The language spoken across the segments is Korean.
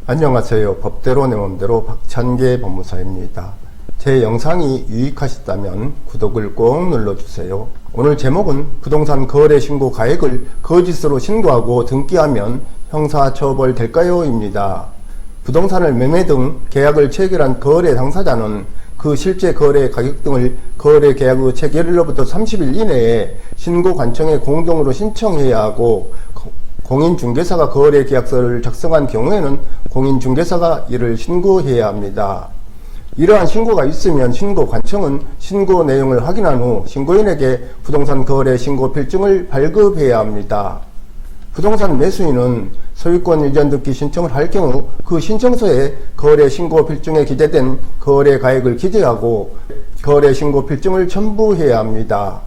안녕하세요. 법대로 내 맘대로 박찬계 법무사입니다. 제 영상이 유익하셨다면 구독을 꼭 눌러주세요. 오늘 제목은 부동산 거래 신고 가액을 거짓으로 신고하고 등기하면 형사처벌 될까요? 입니다. 부동산을 매매 등 계약을 체결한 거래 당사자는 그 실제 거래 가격 등을 거래 계약의 체결일로부터 30일 이내에 신고관청에 공동으로 신청해야 하고, 공인중개사가 거래 계약서를 작성한 경우에는 공인중개사가 이를 신고해야 합니다. 이러한 신고가 있으면 신고관청은 신고 내용을 확인한 후 신고인에게 부동산 거래 신고 필증을 발급해야 합니다. 부동산 매수인은 소유권 이전 등기 신청을 할 경우 그 신청서에 거래 신고 필증에 기재된 거래 가액을 기재하고 거래 신고 필증을 첨부해야 합니다.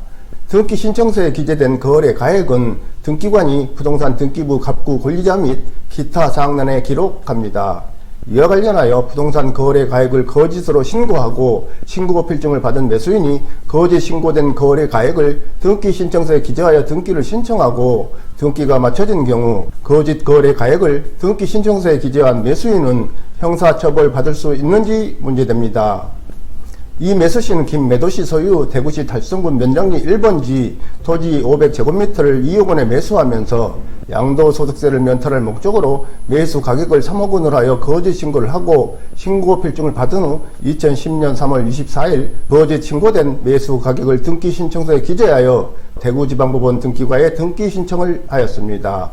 등기 신청서에 기재된 거래 가액은 등기관이 부동산 등기부 갑구 권리자 및 기타 사항란에 기록합니다. 이와 관련하여 부동산 거래 가액을 거짓으로 신고하고 신고 필증을 받은 매수인이 거짓 신고된 거래 가액을 등기 신청서에 기재하여 등기를 신청하고 등기가 맞춰진 경우 거짓 거래 가액을 등기 신청서에 기재한 매수인은 형사처벌 받을 수 있는지 문제됩니다. 이 매수시는 김매도시 소유 대구시 달성군 면장리 1번지 토지 500제곱미터를 2억 원에 매수하면서 양도소득세를 면탈할 목적으로 매수 가격을 3억 원으로 하여 거짓 신고를 하고 신고 필증을 받은 후 2010년 3월 24일 거짓 신고된 매수 가격을 등기 신청서에 기재하여 대구지방법원 등기과에 등기 신청을 하였습니다.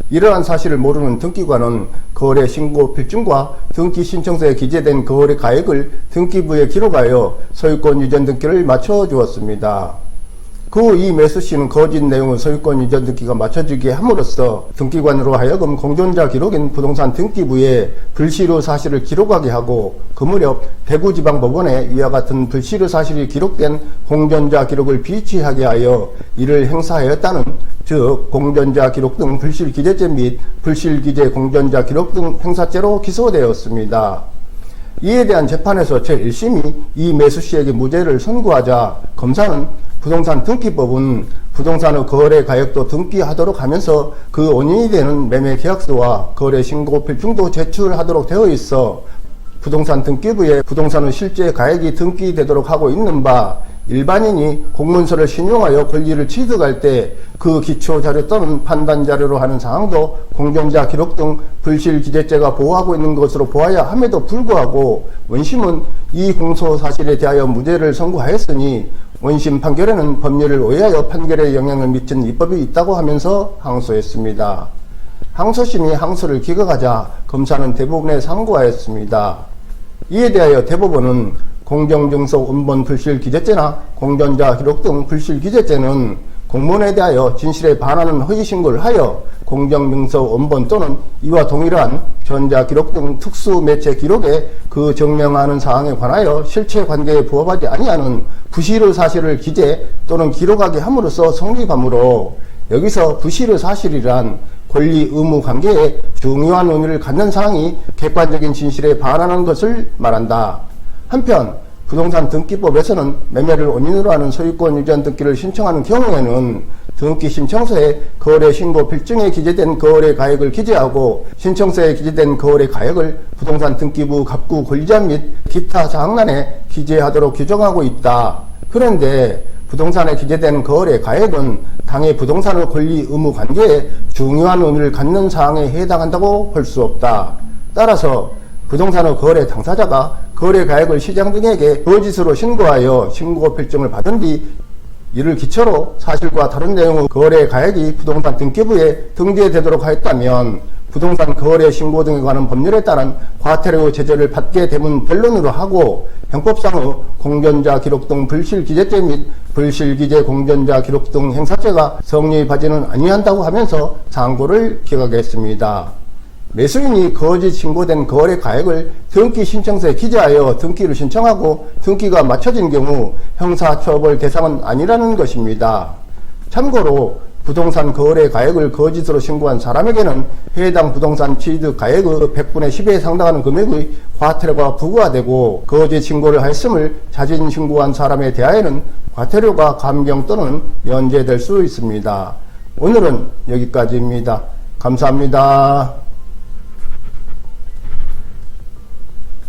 이러한 사실을 모르는 등기관은 거래 신고 필증과 등기 신청서에 기재된 거래 가액을 등기부에 기록하여 소유권 이전 등기를 맞춰 주었습니다. 그 후 이 매수시는 거짓 내용의 소유권 이전 등기가 맞춰지게 함으로써 등기관으로 하여금 공존자 기록인 부동산 등기부에 불실의 사실을 기록하게 하고 그 무렵 대구지방법원에 이와 같은 불실의 사실이 기록된 공존자 기록을 비치하게 하여 이를 행사하였다는, 즉 공존자 기록 등 불실기재죄 및 불실기재 공존자 기록 등 행사죄로 기소되었습니다. 이에 대한 재판에서 제1심이 이 매수시에게 무죄를 선고하자 검사는 부동산 등기법은 부동산의 거래 가액도 등기하도록 하면서 그 원인이 되는 매매 계약서와 거래 신고 필증도 제출하도록 되어 있어 부동산 등기부에 부동산의 실제 가액이 등기되도록 하고 있는 바, 일반인이 공문서를 신용하여 권리를 취득할 때 그 기초자료 또는 판단자료로 하는 사항도 공존자 기록 등 불실기재죄가 보호하고 있는 것으로 보아야 함에도 불구하고 원심은 이 공소사실에 대하여 무죄를 선고하였으니 원심 판결에는 법률을 오해하여 판결에 영향을 미친 위법이 있다고 하면서 항소했습니다. 항소심이 항소를 기각하자 검사는 대법원에 상고하였습니다. 이에 대하여 대법원은 공정증서 원본 불실기재죄나 공존자 기록 등 불실기재죄는 공문에 대하여 진실에 반하는 허위신고를 하여 공정증서 원본 또는 이와 동일한 전자기록 등 특수매체 기록에 그 증명하는 사항에 관하여 실체관계에 부합하지 아니하는 부실의 사실을 기재 또는 기록하게 함으로써 성립하므로, 여기서 부실의 사실이란 권리 의무 관계에 중요한 의미를 갖는 사항이 객관적인 진실에 반하는 것을 말한다. 한편 부동산 등기법에서는 매매를 원인으로 하는 소유권 이전 등기를 신청하는 경우에는 등기 신청서에 거래 신고 필증에 기재된 거래 가액을 기재하고 신청서에 기재된 거래 가액을 부동산 등기부 갑구 권리자 및 기타 사항란에 기재하도록 규정하고 있다. 그런데 부동산에 기재된 거래 가액은 당해 부동산의 권리 의무 관계에 중요한 의미를 갖는 사항에 해당한다고 볼 수 없다. 따라서 부동산의 거래 당사자가 거래 가액을 시장 등에게 거짓으로 신고하여 신고 필증을 받은 뒤 이를 기초로 사실과 다른 내용의 거래 가액이 부동산 등기부에 등재되도록 하였다면 부동산 거래 신고 등에 관한 법률에 따른 과태료 제재를 받게 되면 변론으로 하고, 형법상의 공존자 기록 등 불실기재죄 및 불실기재 공존자 기록 등 행사죄가 성립하지는 아니한다고 하면서 상고를 기각했습니다. 매수인이 거짓 신고된 거래 가액을 등기 신청서에 기재하여 등기를 신청하고 등기가 맞춰진 경우 형사처벌 대상은 아니라는 것입니다. 참고로 부동산 거래 가액을 거짓으로 신고한 사람에게는 해당 부동산 취득 가액의 100분의 10에 해당하는 금액의 과태료가 부과되고, 거짓 신고를 했음을 자진 신고한 사람에 대하여는 과태료가 감경 또는 면제될 수 있습니다. 오늘은 여기까지입니다. 감사합니다.